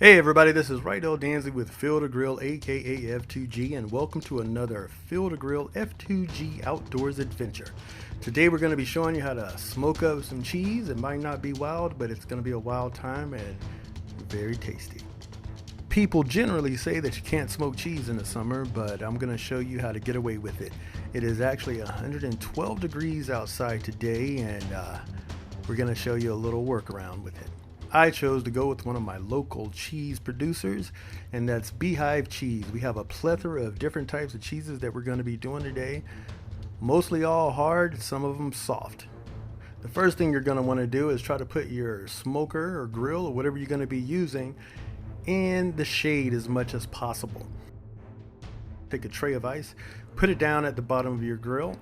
Hey everybody, this is Rydell Danzig with Field to Grill, aka F2G, and welcome to another Field to Grill F2G Outdoors Adventure. Today we're going to be showing you how to smoke up some cheese. It might not be wild, but it's going to be a wild time and very tasty. People generally say that you can't smoke cheese in the summer, but I'm going to show you how to get away with it. It is actually 112 degrees outside today, and we're going to show you a little workaround with it. I chose to go with one of my local cheese producers, and that's Beehive Cheese. We have a plethora of different types of cheeses that we're going to be doing today. Mostly all hard, some of them soft. The first thing you're going to want to do is try to put your smoker or grill or whatever you're going to be using in the shade as much as possible. Take a tray of ice, put it down at the bottom of your grill.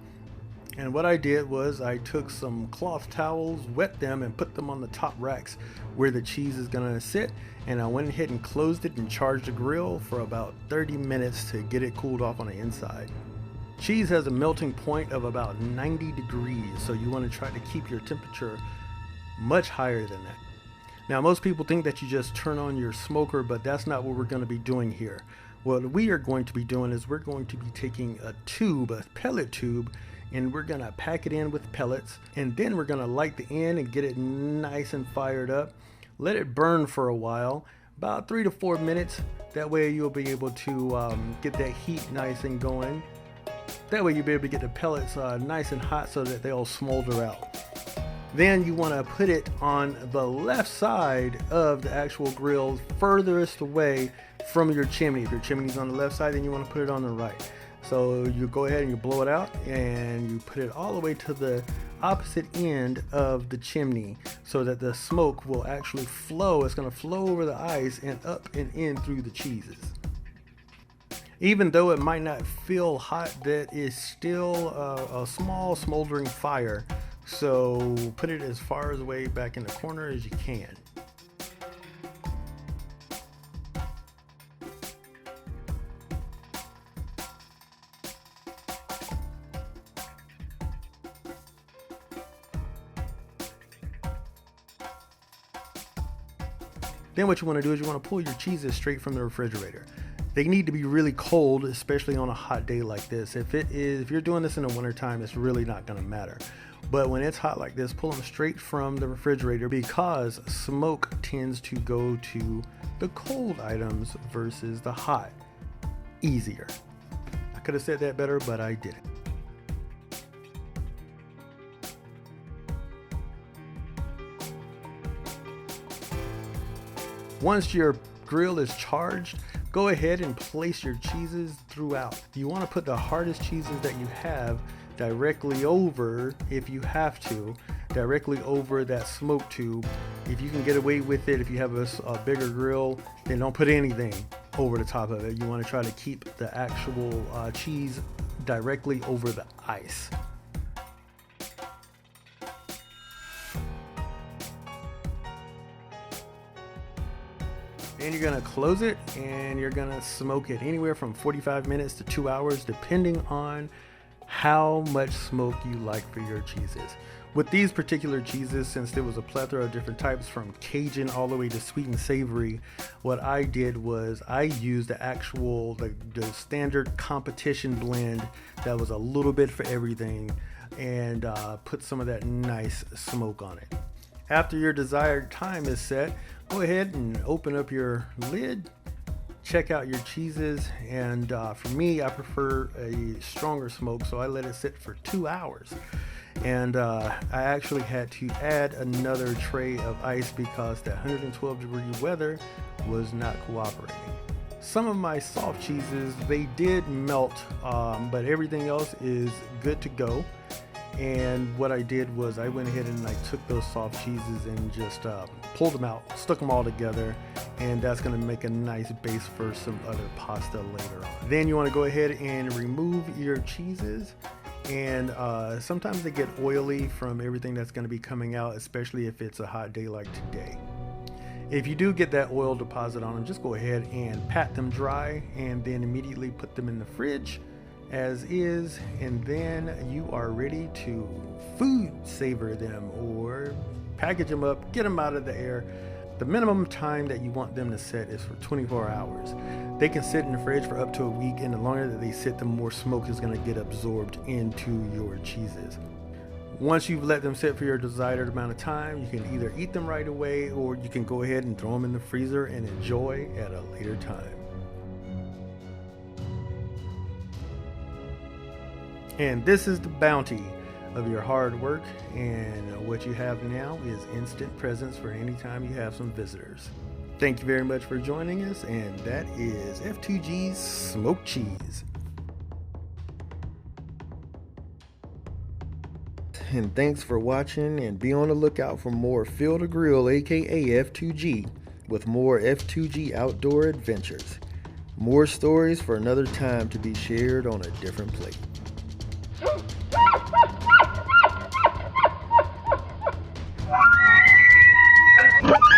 And what I did was I took some cloth towels, wet them, and put them on the top racks where the cheese is gonna sit. And I went ahead and closed it and charged the grill for about 30 minutes to get it cooled off on the inside. Cheese has a melting point of about 90 degrees, so you wanna try to keep your temperature much higher than that. Now, most people think that you just turn on your smoker, but that's not what we're gonna be doing here. What we are going to be doing is we're going to be taking a pellet tube, and we're gonna pack it in with pellets, and then we're gonna light the end and get it nice and fired up. Let it burn for a while, about 3 to 4 minutes. That way you'll be able to get that heat nice and going. That way you'll be able to get the pellets nice and hot so that they'll smolder out. Then you want to put it on the left side of the actual grill, furthest away from your chimney. If your chimney's on the left side, then you want to put it on the right. So you go ahead and you blow it out and you put it all the way to the opposite end of the chimney so that the smoke will actually flow. It's going to flow over the ice and up and in through the cheeses. Even though it might not feel hot, that is still a small smoldering fire. So put it as far away back in the corner as you can. Then what you want to do is you want to pull your cheeses straight from the refrigerator. They need to be really cold, especially on a hot day like this. If you're doing this in the wintertime, it's really not going to matter. But when it's hot like this, pull them straight from the refrigerator because smoke tends to go to the cold items versus the hot easier. I could have said that better, but I didn't. Once your grill is charged, go ahead and place your cheeses throughout. You want to put the hardest cheeses that you have directly over, if you have to, directly over that smoke tube. If you can get away with it, if you have a bigger grill, then don't put anything over the top of it. You want to try to keep the actual cheese directly over the ice. And you're gonna close it and you're gonna smoke it anywhere from 45 minutes to 2 hours, depending on how much smoke you like for your cheeses. With these particular cheeses, since there was a plethora of different types from Cajun all the way to sweet and savory, what I did was I used the standard competition blend that was a little bit for everything, and put some of that nice smoke on it. After your desired time is set, go ahead and open up your lid, check out your cheeses, and for me, I prefer a stronger smoke, so I let it sit for 2 hours. And I actually had to add another tray of ice because the 112 degree weather was not cooperating. Some of my soft cheeses, they did melt, but everything else is good to go. And what I did was I went ahead and I took those soft cheeses and just pulled them out, stuck them all together, and that's going to make a nice base for some other pasta later on. Then you want to go ahead and remove your cheeses, and sometimes they get oily from everything that's going to be coming out, especially if it's a hot day like today. If you do get that oil deposit on them, just go ahead and pat them dry and then immediately put them in the fridge as is, and then you are ready to food savor them or package them up, get them out of the air. The minimum time that you want them to sit is for 24 hours. They can sit in the fridge for up to a week, and the longer that they sit, the more smoke is going to get absorbed into your cheeses. Once you've let them sit for your desired amount of time, you can either eat them right away, or you can go ahead and throw them in the freezer and enjoy at a later time. And this is the bounty of your hard work, and what you have now is instant presents for any time you have some visitors. Thank you very much for joining us, and that is F2G's Smoked Cheese. And thanks for watching, and be on the lookout for more Field to Grill, aka F2G, with more F2G outdoor adventures. More stories for another time to be shared on a different plate. What?